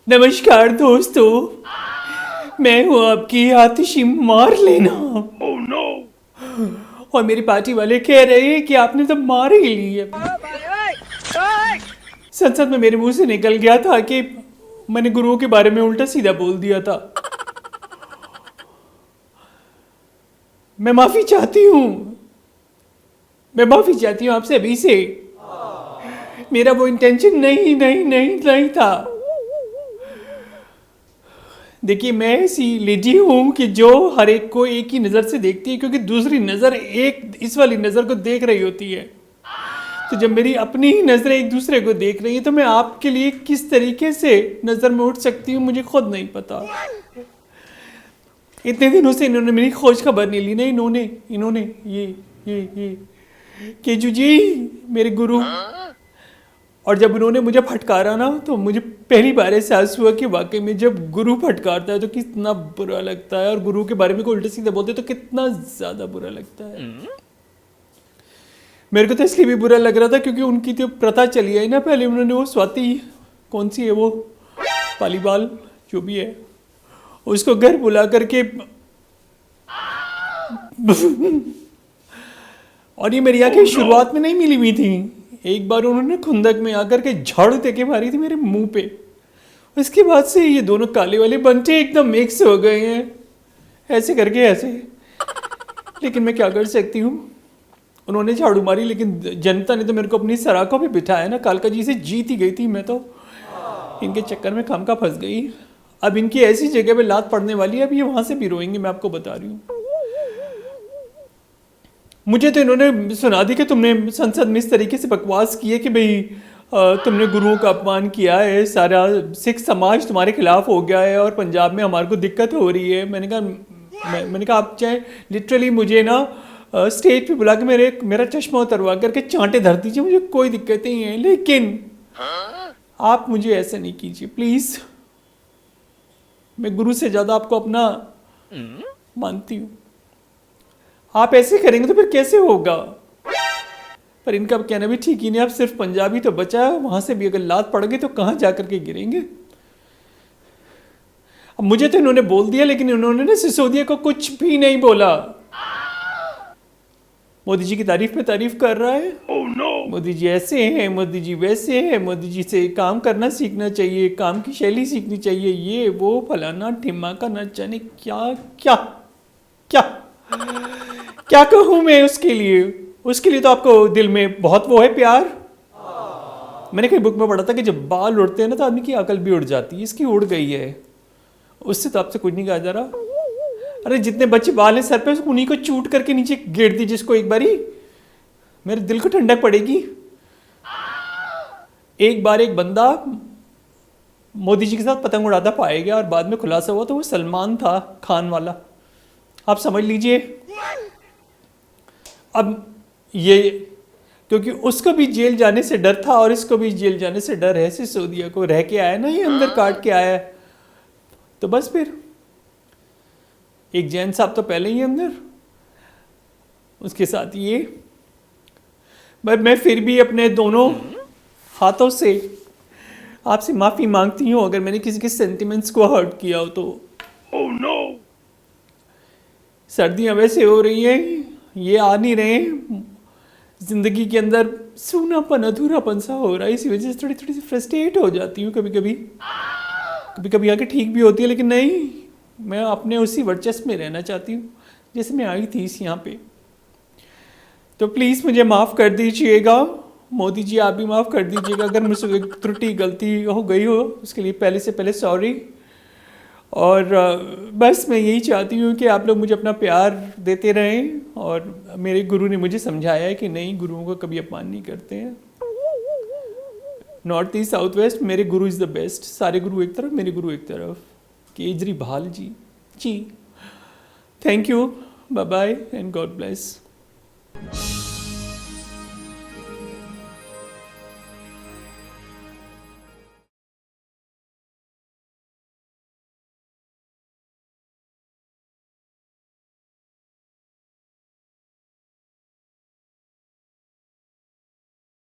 नमस्कार दोस्तों, मैं हूँ आपकी आतिशी मार लेना। Oh no! और मेरी पार्टी वाले कह रहे हैं कि आपने तो मार ही ली है। संसद में मेरे मुंह से निकल गया था कि मैंने गुरुओं के बारे में उल्टा सीधा बोल दिया था। मैं माफी चाहती हूँ, मैं माफी चाहती हूँ आपसे अभी से। मेरा वो इंटेंशन नहीं था। देखिए, मैं ऐसी लेडी हूं कि जो हर एक को एक ही नज़र से देखती है, क्योंकि दूसरी नज़र एक इस वाली नज़र को देख रही होती है। तो जब मेरी अपनी ही नज़रें एक दूसरे को देख रही है, तो मैं आपके लिए किस तरीके से नज़र में उठ सकती हूँ मुझे खुद नहीं पता। इतने दिनों से इन्होंने मेरी खोज खबर नहीं ली ना। इन्होंने ये केजू जी, मेरे गुरु। और जब उन्होंने मुझे फटकारा ना, तो मुझे पहली बार एहसास हुआ कि वाकई में जब गुरु फटकारता है तो कितना बुरा लगता है, और गुरु के बारे में कोई उल्टे सीधे बोलते तो कितना ज़्यादा बुरा लगता है। मेरे को तो इसलिए भी बुरा लग रहा था क्योंकि उनकी तो प्रथा चली आई ना। पहले उन्होंने वो स्वाति, कौन सी है वो, पालीबाल जो भी है, उसको घर बुला करके और ये मेरी आंखें शुरुआत में नहीं मिली हुई थी। एक बार उन्होंने खुंदक में आकर के झाड़ू देके मारी थी मेरे मुंह पे। उसके बाद से ये दोनों काले वाले बंटे एकदम मिक्स हो गए हैं, ऐसे करके ऐसे। लेकिन मैं क्या कर सकती हूँ, उन्होंने झाड़ू मारी, लेकिन जनता ने तो मेरे को अपनी सराखों पे बिठाया ना। कालका जी से जीत ही गई थी मैं तो। इनके चक्कर में खामखा फंस गई। अब इनकी ऐसी जगह पे लात पड़ने वाली है, अब ये वहां से भी रोएंगे, मैं आपको बता रही हूँ। मुझे तो इन्होंने सुना दी कि तुमने संसद में इस तरीके से बकवास की है कि भाई तुमने गुरुओं का अपमान किया है, सारा सिख समाज तुम्हारे खिलाफ हो गया है और पंजाब में हमारे को दिक्कत हो रही है। मैंने कहा आप चाहे लिटरली मुझे ना स्टेज पे बुला के मेरा चश्मा उतरवा करके चांटे धर दीजिए, मुझे कोई दिक्कत नहीं है। लेकिन आप मुझे ऐसा नहीं कीजिए प्लीज़। मैं गुरु से ज़्यादा आपको अपना मानती हूँ। आप ऐसे करेंगे तो फिर कैसे होगा। पर इनका कहना भी ठीक ही नहीं। आप सिर्फ पंजाबी तो बचा है, वहां से भी अगर लात पड़ गई तो कहाँ जा करके गिरेंगे। अब मुझे तो इन्होंने बोल दिया, लेकिन इन्होंने ना सिसोदिया को कुछ भी नहीं बोला। मोदी जी की तारीफ पे तारीफ कर रहा है। Oh no! मोदी जी ऐसे हैं, मोदी जी वैसे हैं, मोदी जी से काम करना सीखना चाहिए, काम की शैली सीखनी चाहिए, ये वो फलाना ठिमाका न जाने क्या क्या क्या क्या कहूँ मैं उसके लिए। उसके लिए तो आपको दिल में बहुत वो है प्यार। मैंने कहीं बुक में पढ़ा था कि जब बाल उड़ते हैं ना तो आदमी की अकल भी उड़ जाती है। इसकी उड़ गई है, उससे तो आपसे कुछ नहीं कहा जा रहा। अरे जितने बच्चे बाल हैं सर पे, उन्हीं को चूट करके नीचे गिर दी जिसको एक बारी, मेरे दिल को ठंडक पड़ेगी। एक बार एक बंदा मोदी जी के साथ पतंग उड़ाता पाया गया और बाद में खुलासा हुआ तो वो सलमान था, खान वाला। आप समझ लीजिए। अब ये क्योंकि उसको भी जेल जाने से डर था और इसको भी जेल जाने से डर है। सिसोदिया को रह के आया ना, ये अंदर काट के आया है, तो बस फिर एक जैन साहब तो पहले ही अंदर, उसके साथ ये। पर मैं फिर भी अपने दोनों हाथों से आपसे माफ़ी मांगती हूँ अगर मैंने किसी के सेंटिमेंट्स को हर्ट किया हो तो। Oh no! सर्दियाँ वैसे हो रही हैं, ये आ नहीं रहे, ज़िंदगी के अंदर सूनापन अधूरापन सा हो रहा है। इसी वजह से थोड़ी थोड़ी सी फ्रस्ट्रेट हो जाती हूँ कभी कभी आके ठीक भी होती है। लेकिन नहीं, मैं अपने उसी वर्चस्व में रहना चाहती हूँ जैसे मैं आई थी इस यहाँ पे। तो प्लीज़ मुझे माफ़ कर दीजिएगा। मोदी जी आप भी माफ़ कर दीजिएगा अगर मुझसे कोई त्रुटि गलती हो गई हो, उसके लिए पहले से पहले सॉरी। और बस मैं यही चाहती हूँ कि आप लोग मुझे अपना प्यार देते रहें। और मेरे गुरु ने मुझे समझाया है कि नहीं, गुरुओं का कभी अपमान नहीं करते हैं। नॉर्थ ईस्ट साउथ वेस्ट मेरे गुरु इज़ द बेस्ट। सारे गुरु एक तरफ, मेरे गुरु एक तरफ। Kejriwal ji thank you, bye bye and God bless.